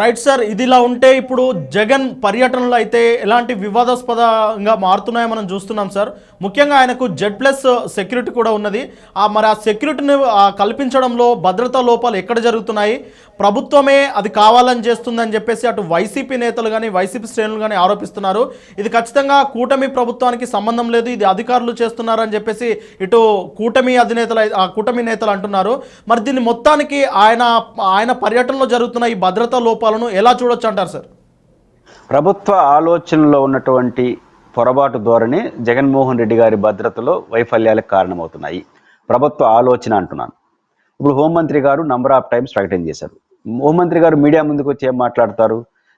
Right sir. ఇదిలా ఉంటే ఇప్పుడు జగన్ పర్యటనలు అయితే ఎలాంటి వివాదాస్పదంగా మారుతున్నాయో మనం చూస్తున్నాం సార్. ముఖ్యంగా ఆయనకు Z+ సెక్యూరిటీ కూడా ఉన్నది. మరి ఆ సెక్యూరిటీని కల్పించడంలో భద్రతా లోపాలు ఎక్కడ జరుగుతున్నాయి, ప్రభుత్వమే అది కావాలని చేస్తుందని చెప్పేసి అటు వైసీపీ నేతలు కానీ వైసీపీ శ్రేణులు కానీ ఆరోపిస్తున్నారు. ఇది ఖచ్చితంగా కూటమి ప్రభుత్వానికి సంబంధం లేదు, ఇది అధికారులు చేస్తున్నారని చెప్పేసి ఇటు కూటమి నేతలు అంటున్నారు. మరి దీన్ని మొత్తానికి ఆయన పర్యటనలో జరుగుతున్న ఈ భద్రతా లోపాలను ఎలా చూడొచ్చు అంటారు సార్? ప్రభుత్వ ఆలోచనలో ఉన్నటువంటి పొరపాటు ధోరణి జగన్మోహన్ రెడ్డి గారి భద్రతలో వైఫల్యాలకు కారణమవుతున్నాయి. ప్రభుత్వ ఆలోచన అంటున్నాను. ఇప్పుడు హోంమంత్రి గారు నంబర్ ఆఫ్ టైమ్స్ ప్రకటన చేశారు. హోంమంత్రి గారు మీడియా ముందుకు వచ్చి ఏం మాట్లాడతారు?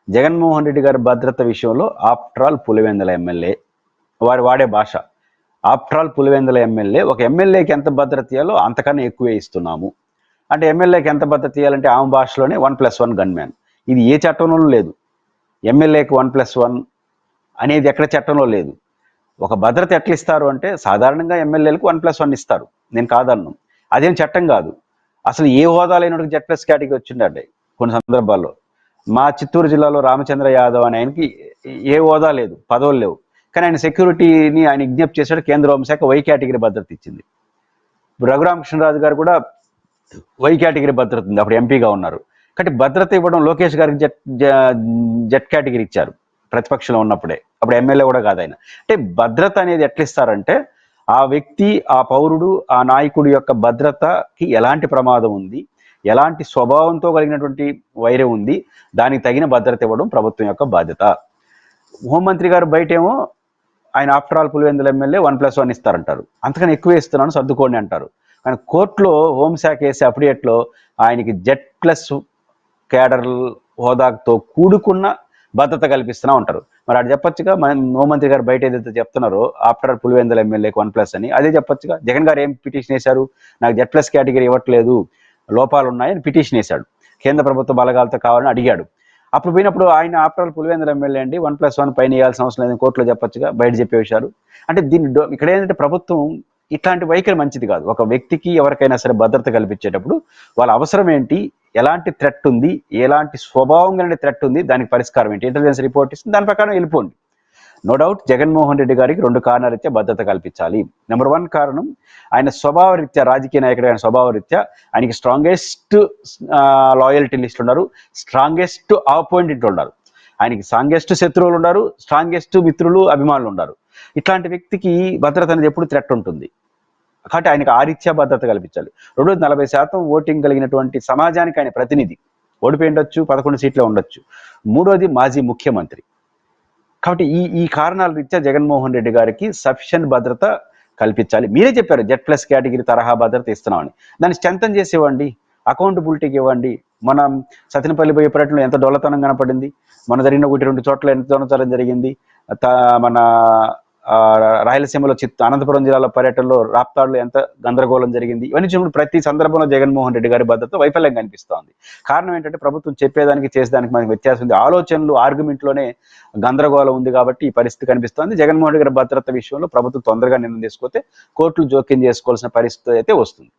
జగన్మోహన్ రెడ్డి గారి భద్రత విషయంలో ఆఫ్టర్ ఆల్ పులివెందుల ఎమ్మెల్యే, వారు వాడే భాష ఆఫ్టర్ ఆల్ పులివెందుల ఎమ్మెల్యే, ఒక ఎమ్మెల్యేకి ఎంత భద్రత ఇవ్వాలో అంతకన్నా ఎక్కువే ఇస్తున్నాము అంటే, ఎమ్మెల్యేకి ఎంత భద్రత ఇవ్వాలంటే ఆమె భాషలోనే 1+1 గన్మ్యాన్. ఇది ఏ చట్టంలోనూ లేదు. ఎమ్మెల్యేకి 1+1 అనేది ఎక్కడ చట్టంలో లేదు. ఒక భద్రత ఎట్లా ఇస్తారు అంటే, సాధారణంగా ఎమ్మెల్యేలకు 1+1 ఇస్తారు, నేను కాదన్ను. అదేం చట్టం కాదు. అసలు ఏ హోదా లేనోడికి Z+ కేటగిరీ వచ్చిందండి కొన్ని సందర్భాల్లో. మా చిత్తూరు జిల్లాలో రామచంద్ర యాదవ్ అనే ఆయనకి ఏ హోదా లేదు, పదవులు లేవు, కానీ ఆయన సెక్యూరిటీని ఆయన విజ్ఞప్తి చేశాడు. కేంద్ర హోంశాఖ Y కేటగిరీ భద్రత ఇచ్చింది. ఇప్పుడు రఘురామకృష్ణరాజు గారు కూడా Y కేటగిరీ భద్రత ఉంది, అప్పుడు ఎంపీగా ఉన్నారు. కాబట్టి భద్రత ఇవ్వడం లోకేష్ గారికి జెడ్ కేటగిరీ ఇచ్చారు ప్రతిపక్షంలో ఉన్నప్పుడే, అప్పుడు ఎమ్మెల్యే కూడా కాదు ఆయన. అంటే భద్రత అనేది ఎట్లా ఇస్తారంటే, ఆ వ్యక్తి, ఆ పౌరుడు, ఆ నాయకుడి యొక్క భద్రతకి ఎలాంటి ప్రమాదం ఉంది, ఎలాంటి స్వభావంతో కలిగినటువంటి వైరం ఉంది, దానికి తగిన భద్రత ఇవ్వడం ప్రభుత్వం యొక్క బాధ్యత. హోంమంత్రి గారు బయటేమో ఆయన ఆఫ్టర్ ఆల్ పులివెందుల ఎమ్మెల్యే 1+1 ఇస్తారంటారు, అంతకన్నా ఎక్కువ ఇస్తున్నాను సర్దుకోండి అంటారు. కానీ కోర్టులో హోంశాఖ వేసే అఫిడేట్లో ఆయనకి Z+ కేడర్ హోదాతో కూడుకున్న భద్రత కల్పిస్తున్నా ఉంటారు. మరి అటు చెప్పొచ్చుగా, హోంమంత్రి గారు బయట ఏదైతే చెప్తున్నారో ఆఫ్టర్ ఆల్ పులివెందుల ఎమ్మెల్యేకి 1+ అని, అదే చెప్పొచ్చుగా. జగన్ గారు ఏం పిటిషన్ వేశారు? నాకు Z+ కేటగిరీ ఇవ్వట్లేదు, లోపాలు ఉన్నాయని పిటిషన్ వేశాడు. కేంద్ర ప్రభుత్వ బలగాలతో కావాలని అడిగాడు. అప్పుడు పోయినప్పుడు ఆయన ఆఫ్టర్ ఆల్ పులివెందుల ఎమ్మెల్యే అండి, 1+1 పైన ఇవ్వాల్సిన అవసరం లేదని కోర్టులో చెప్పొచ్చుగా, బయట చెప్పే విషయాలు. అంటే దీన్ని ఇక్కడ ఏంటంటే, ప్రభుత్వం ఇట్లాంటి వైఖరి మంచిది కాదు. ఒక వ్యక్తికి ఎవరికైనా సరే భద్రత కల్పించేటప్పుడు వాళ్ళ అవసరం ఏంటి, ఎలాంటి థ్రెట్ ఉంది, ఎలాంటి స్వభావం కలిగిన థ్రెట్ ఉంది, దానికి పరిష్కారం ఏంటి, ఇంటెలిజెన్స్ రిపోర్ట్ ఇస్తుంది, దాని ప్రకారం వెళ్ళిపోండి. నో డౌట్ జగన్మోహన్ రెడ్డి గారికి 2 కారణాలరీత్యా భద్రత కల్పించాలి. నెంబర్ 1 కారణం, ఆయన స్వభావరీత్యా, రాజకీయ నాయకుడు ఆయన స్వభావరీత్యా ఆయనకి స్ట్రాంగెస్ట్ లాయల్టీ లిస్ట్ ఉన్నారు, స్ట్రాంగెస్ట్ ఆపోనెంట్ ఉన్నారు. ఆయనకి స్ట్రాంగెస్ట్ శత్రువులు ఉన్నారు, స్ట్రాంగెస్ట్ మిత్రులు, అభిమానులు ఉన్నారు. ఇట్లాంటి వ్యక్తికి భద్రత అనేది ఎప్పుడు థ్రెట్ ఉంటుంది. కాబట్టి ఆయనకు ఆ రీత్యా భద్రత కల్పించాలి. 40% ఓటింగ్ కలిగినటువంటి సమాజానికి ఆయన ప్రతినిధి. ఓడిపోయి ఉండొచ్చు, 11 సీట్లే ఉండొచ్చు. మూడోది మాజీ ముఖ్యమంత్రి. కాబట్టి ఈ కారణాల రీత్యా జగన్మోహన్ రెడ్డి గారికి సఫిషియెంట్ భద్రత కల్పించాలి. మీరే చెప్పారు Z+ కేటగిరీ తరహా భద్రత ఇస్తున్నామని. దాన్ని స్ట్రెంథన్ చేసి ఇవ్వండి, అకౌంటబిలిటీకి ఇవ్వండి. మనం సతినపల్లి పోయే పర్యటనలో ఎంత డొల్లతనం కనపడింది, మన జరిగిన 1-2 చోట్ల ఎంత దొంగతనం జరిగింది, మన రాయలసీమలో అనంతపురం జిల్లాలో పర్యటనలో రాప్తాడులో ఎంత గందరగోళం జరిగింది. ఇవన్నీ చూసినప్పుడు ప్రతి సందర్భంలో జగన్మోహన్ రెడ్డి గారి భద్రత వైఫల్యం కనిపిస్తోంది. కారణం ఏంటంటే, ప్రభుత్వం చెప్పేదానికి చేసేదానికి మనకి వ్యత్యాసం ఉంది. ఆలోచనలు, ఆర్గ్యుమెంట్లోనే గందరగోళం ఉంది కాబట్టి ఈ పరిస్థితి కనిపిస్తోంది. జగన్మోహన్ రెడ్డి గారి భద్రత విషయంలో ప్రభుత్వం తొందరగా నిర్ణయం తీసుకుంటే కోర్టులు జోక్యం చేసుకోవాల్సిన పరిస్థితి అయితే వస్తుంది.